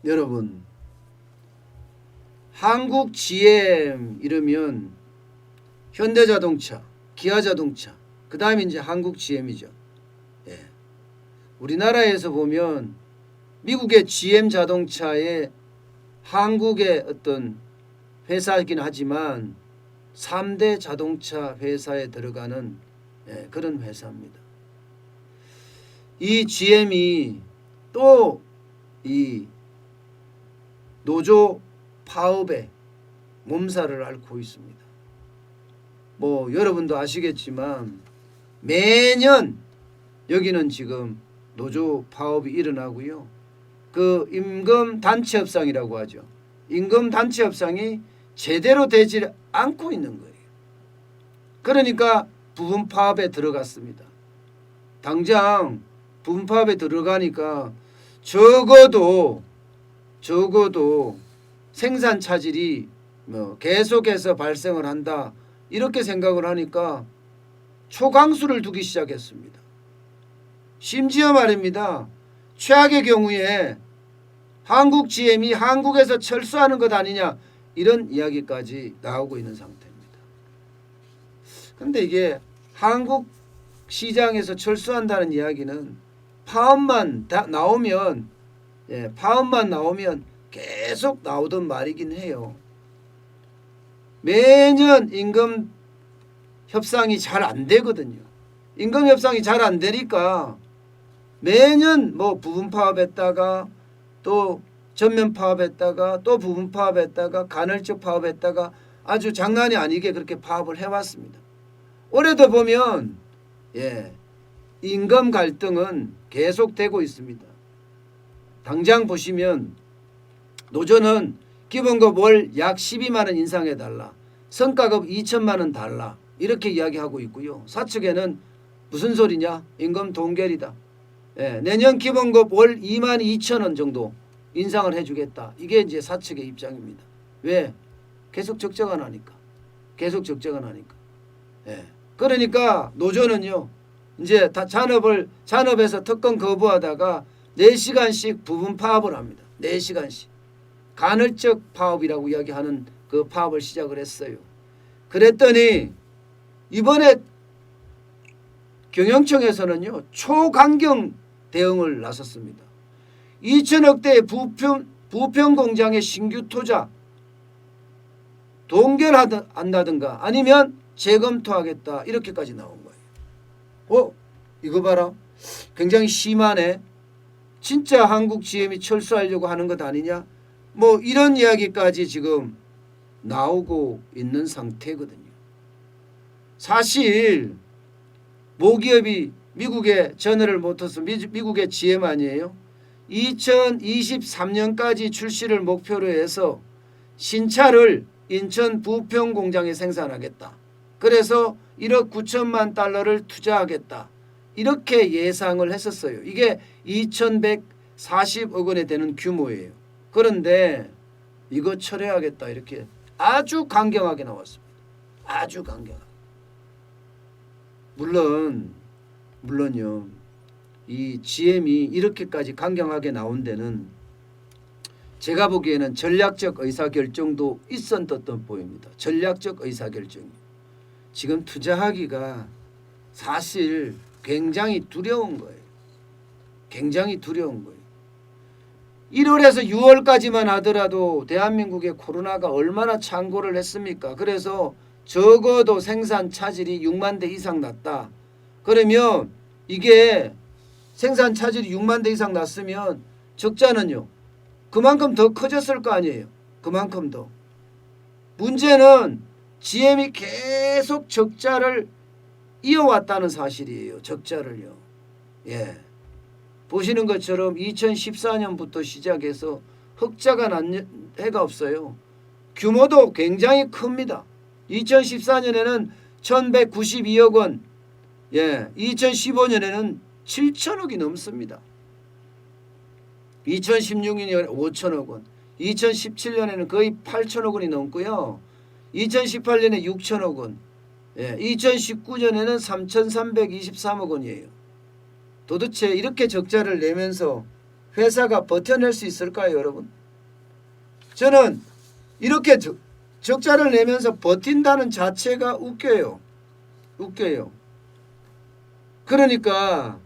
여러분, 한국 GM 이러면 현대자동차, 기아자동차, 그 다음에 이제 한국 GM이죠. 예. 우리나라에서 보면 미국의 GM 자동차의 한국의 어떤 회사이긴 하지만 3대 자동차 회사에 들어가는 그런 회사입니다. 이 GM이 또 이 노조 파업에 몸살을 앓고 있습니다. 뭐 여러분도 아시겠지만 매년 여기는 지금 노조 파업이 일어나고요. 그 임금 단체 협상이라고 하죠. 임금 단체 협상이 제대로 되지 않고 있는 거예요. 그러니까 부분 파업에 들어갔습니다. 당장 부분 파업에 들어가니까 적어도 생산 차질이 계속해서 발생을 한다 이렇게 생각을 하니까 초강수를 두기 시작했습니다. 심지어 말입니다. 최악의 경우에 한국 GM이 한국에서 철수하는 것 아니냐 이런 이야기까지 나오고 있는 상태입니다. 그런데 이게 한국 시장에서 철수한다는 이야기는 파업만 나오면 계속 나오던 말이긴 해요. 매년 임금 협상이 잘 안 되거든요. 임금 협상이 잘 안 되니까 매년 뭐 부분 파업했다가 또 전면 파업했다가 또 부분 파업했다가 간헐적 파업했다가 아주 장난이 아니게 그렇게 파업을 해왔습니다. 올해도 보면 임금 갈등은 계속되고 있습니다. 당장 보시면 노조는 기본급 월 약 12만 원 인상해달라. 성과급 2천만 원 달라. 이렇게 이야기하고 있고요. 사측에는 무슨 소리냐? 임금 동결이다. 내년 기본급 월 2만 2천 원 정도 인상을 해주겠다. 이게 이제 사측의 입장입니다. 왜? 계속 적자가 나니까. 그러니까 노조는요. 이제 다 잔업에서 특권 거부하다가 4시간씩 부분 파업을 합니다. 4시간씩. 간헐적 파업이라고 이야기하는 그 파업을 시작을 했어요. 그랬더니 이번에 경영청에서는요. 초강경 대응을 나섰습니다. 2천억대의 부평 공장의 신규 투자 동결한다든가 아니면 재검토하겠다 이렇게까지 나온 거예요. 이거 봐라. 굉장히 심하네. 진짜 한국 GM이 철수하려고 하는 것 아니냐? 뭐 이런 이야기까지 지금 나오고 있는 상태거든요. 사실 모기업이 미국의 제너럴 모터스 미국의 GM 아니에요? 2023년까지 출시를 목표로 해서 신차를 인천 부평 공장에 생산하겠다. 그래서 1억 9천만 달러를 투자하겠다. 이렇게 예상을 했었어요. 이게 2140억 원에 되는 규모예요. 그런데 이거 철회하겠다 이렇게 아주 강경하게 나왔습니다. 아주 강경하게. 물론요. 이 GM이 이렇게까지 강경하게 나온 데는 제가 보기에는 전략적 의사결정도 있었던 보입니다. 전략적 의사결정. 지금 투자하기가 사실 굉장히 두려운 거예요. 1월에서 6월까지만 하더라도 대한민국의 코로나가 얼마나 창궐을 했습니까? 그래서 적어도 생산 차질이 6만 대 이상 났다. 그러면 이게 생산 차질이 6만 대 이상 났으면 적자는요. 그만큼 더 커졌을 거 아니에요. 그만큼 더. 문제는 GM이 계속 적자를 이어왔다는 사실이에요. 적자를요. 보시는 것처럼 2014년부터 시작해서 흑자가 난 해가 없어요. 규모도 굉장히 큽니다. 2014년에는 1192억 원, 2015년에는 7천억이 넘습니다. 2016년에 5천억 원, 2017년에는 거의 8천억 원이 넘고요. 2018년에 6천억 원, 2019년에는 3,323억 원이에요. 도대체 이렇게 적자를 내면서 회사가 버텨낼 수 있을까요, 여러분? 저는 이렇게 적자를 내면서 버틴다는 자체가 웃겨요. 웃겨요. 그러니까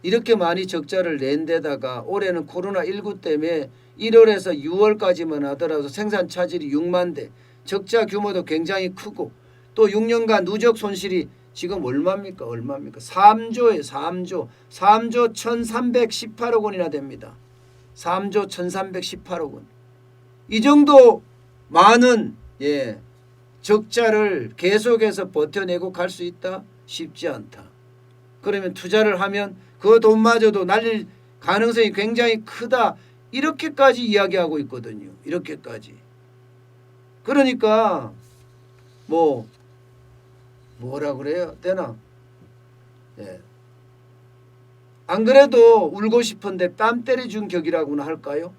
이렇게 많이 적자를 낸 데다가 올해는 코로나19 때문에 1월에서 6월까지만 하더라도 생산 차질이 6만 대, 적자 규모도 굉장히 크고 또 6년간 누적 손실이 지금 얼마입니까? 3조예요. 3조 1318억 원이나 됩니다. 3조 1318억 원. 이 정도 많은 적자를 계속해서 버텨내고 갈 수 있다? 쉽지 않다. 그러면 투자를 하면 그 돈마저도 날릴 가능성이 굉장히 크다. 이렇게까지 이야기하고 있거든요. 이렇게까지. 그러니까 뭐라 그래야 되나? 안 그래도 울고 싶은데 뺨 때려준 격이라고나 할까요?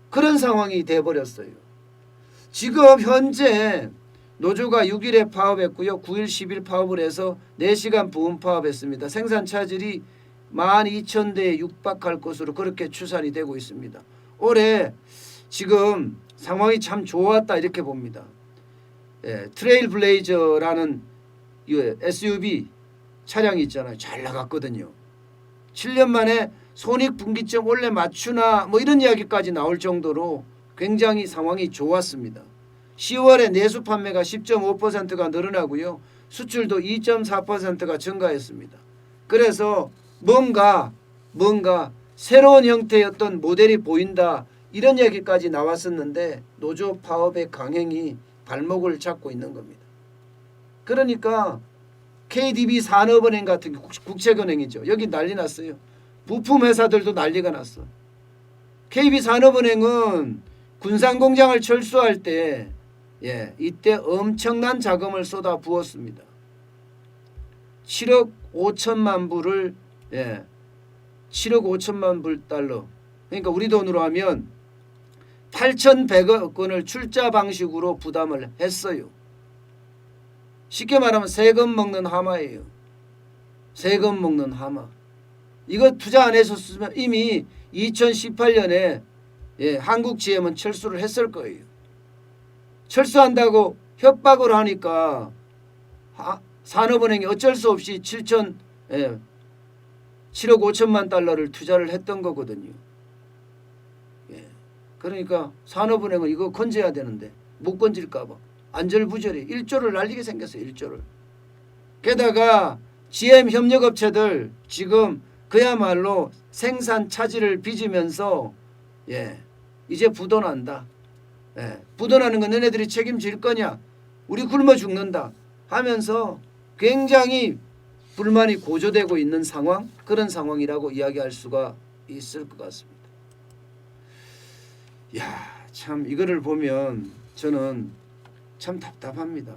그런 상황이 돼버렸어요. 지금 현재 노조가 6일에 파업했고요. 9일 10일 파업을 해서 4시간 부분 파업했습니다. 생산 차질이 12,000대에 육박할 것으로 그렇게 추산이 되고 있습니다. 올해 지금 상황이 참 좋았다 이렇게 봅니다. 트레일 블레이저라는 SUV 차량이 있잖아요. 잘 나갔거든요. 7년 만에 손익분기점 원래 맞추나 이런 이야기까지 나올 정도로 굉장히 상황이 좋았습니다. 10월에 내수 판매가 10.5%가 늘어나고요. 수출도 2.4%가 증가했습니다. 그래서 뭔가 새로운 형태의 어떤 모델이 보인다 이런 얘기까지 나왔었는데 노조 파업의 강행이 발목을 잡고 있는 겁니다. 그러니까 KDB 산업은행 같은 국책은행이죠. 여기 난리 났어요. 부품 회사들도 난리가 났어. KB 산업은행은 군산공장을 철수할 때 이때 엄청난 자금을 쏟아 부었습니다. 7억 5천만 불을 7억 5천만 불 달러. 그러니까 우리 돈으로 하면 8,100억 원을 출자 방식으로 부담을 했어요. 쉽게 말하면 세금 먹는 하마예요. 세금 먹는 하마. 이거 투자 안 했었으면 이미 2018년에 한국GM은 철수를 했을 거예요. 철수한다고 협박을 하니까 산업은행이 어쩔 수 없이 7억 5천만 달러를 투자를 했던 거거든요. 그러니까 산업은행은 이거 건져야 되는데 못 건질까 봐 안절부절이 1조를 날리게 생겼어요. 1조를. 게다가 GM 협력업체들 지금 그야말로 생산 차질을 빚으면서 이제 부도난다. 부도나는 건 너네들이 책임질 거냐? 우리 굶어 죽는다 하면서 굉장히 불만이 고조되고 있는 상황, 그런 상황이라고 이야기할 수가 있을 것 같습니다. 참 이거를 보면 저는 참 답답합니다.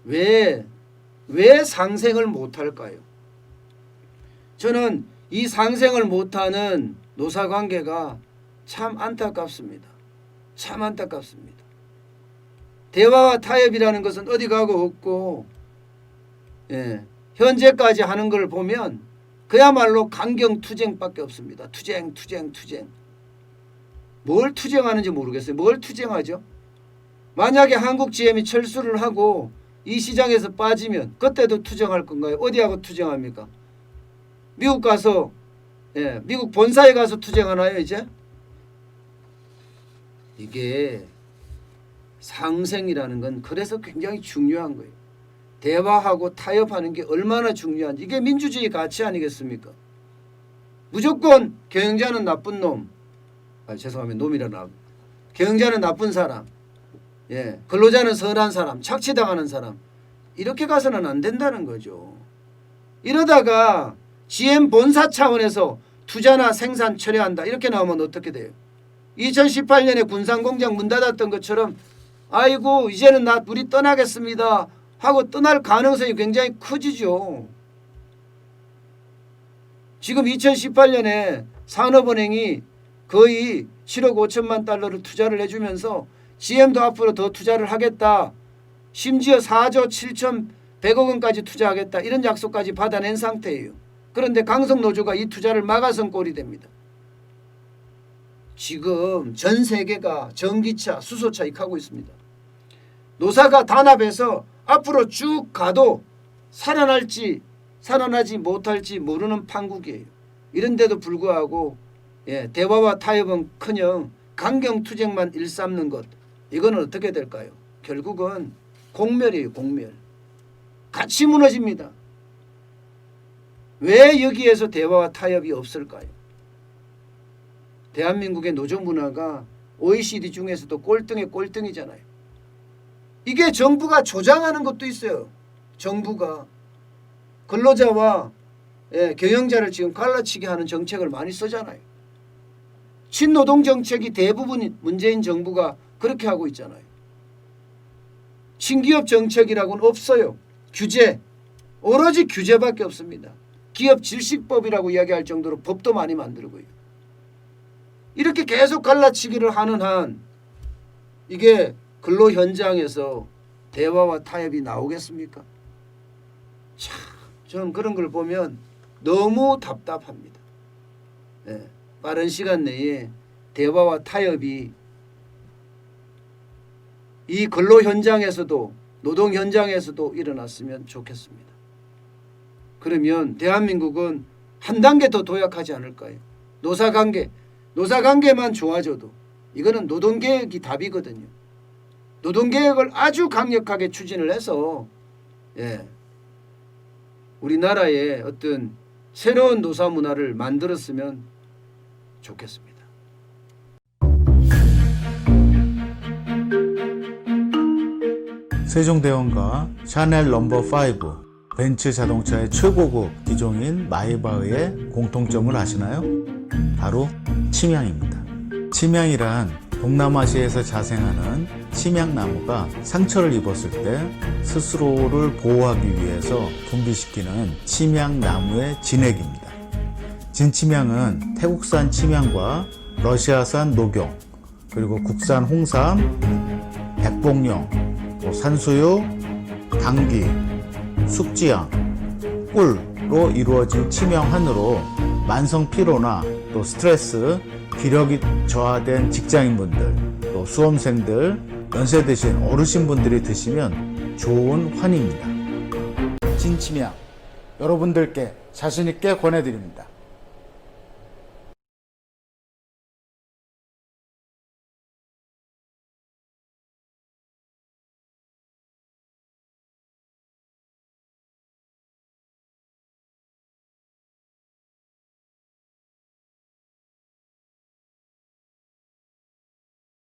왜 상생을 못할까요? 저는 이 상생을 못하는 노사관계가 참 안타깝습니다. 참 안타깝습니다. 대화와 타협이라는 것은 어디 가고 없고 현재까지 하는 걸 보면 그야말로 강경투쟁밖에 없습니다. 투쟁. 뭘 투쟁하는지 모르겠어요. 뭘 투쟁하죠? 만약에 한국GM이 철수를 하고 이 시장에서 빠지면 그때도 투쟁할 건가요? 어디하고 투쟁합니까? 미국 가서 미국 본사에 가서 투쟁하나요 이제? 이게 상생이라는 건 그래서 굉장히 중요한 거예요. 대화하고 타협하는 게 얼마나 중요한지. 이게 민주주의 가치 아니겠습니까? 무조건 경영자는 나쁜 놈. 죄송합니다. 놈이라나. 경영자는 나쁜 사람. 근로자는 선한 사람. 착취당하는 사람. 이렇게 가서는 안 된다는 거죠. 이러다가 GM 본사 차원에서 투자나 생산 철회한다. 이렇게 나오면 어떻게 돼요? 2018년에 군산공장 문 닫았던 것처럼 아이고 이제는 우리 떠나겠습니다 하고 떠날 가능성이 굉장히 커지죠. 지금 2018년에 산업은행이 거의 7억 5천만 달러를 투자를 해주면서 GM도 앞으로 더 투자를 하겠다. 심지어 4조 7,100억 원까지 투자하겠다. 이런 약속까지 받아낸 상태예요. 그런데 강성노조가 이 투자를 막아선 꼴이 됩니다. 지금 전 세계가 전기차, 수소차 익하고 있습니다. 노사가 단합해서 앞으로 쭉 가도 살아날지 살아나지 못할지 모르는 판국이에요. 이런데도 불구하고 대화와 타협은커녕 강경투쟁만 일삼는 것, 이거는 어떻게 될까요? 결국은 공멸이에요. 공멸. 같이 무너집니다. 왜 여기에서 대화와 타협이 없을까요? 대한민국의 노조 문화가 OECD 중에서도 꼴등의 꼴등이잖아요. 이게 정부가 조장하는 것도 있어요. 정부가 근로자와 경영자를 지금 갈라치게 하는 정책을 많이 쓰잖아요. 친노동 정책이 대부분 문재인 정부가 그렇게 하고 있잖아요. 친기업 정책이라고는 없어요. 규제, 오로지 규제밖에 없습니다. 기업 질식법이라고 이야기할 정도로 법도 많이 만들고요. 이렇게 계속 갈라치기를 하는 한 이게 근로 현장에서 대화와 타협이 나오겠습니까? 참, 저는 그런 걸 보면 너무 답답합니다. 빠른 시간 내에 대화와 타협이 이 근로 현장에서도 노동 현장에서도 일어났으면 좋겠습니다. 그러면 대한민국은 한 단계 더 도약하지 않을까요? 노사관계만 좋아져도 이거는 노동개혁이 답이거든요. 노동개혁을 아주 강력하게 추진을 해서 우리나라의 어떤 새로운 노사 문화를 만들었으면 좋겠습니다. 세종대왕과 샤넬 넘버5, 벤츠 자동차의 최고급 기종인 마이바흐의 공통점을 아시나요? 바로 침향입니다. 침향이란 동남아시아에서 자생하는 침향나무가 상처를 입었을 때 스스로를 보호하기 위해서 분비시키는 침향나무의 진액입니다. 진침향은 태국산 침향과 러시아산 녹용, 그리고 국산 홍삼, 백봉령, 산수유, 당귀, 숙지향, 꿀로 이루어진 침향환으로 만성 피로나 또 스트레스, 기력이 저하된 직장인분들, 또 수험생들, 연세 드신 어르신분들이 드시면 좋은 환입니다. 진침향 여러분들께 자신있게 권해드립니다.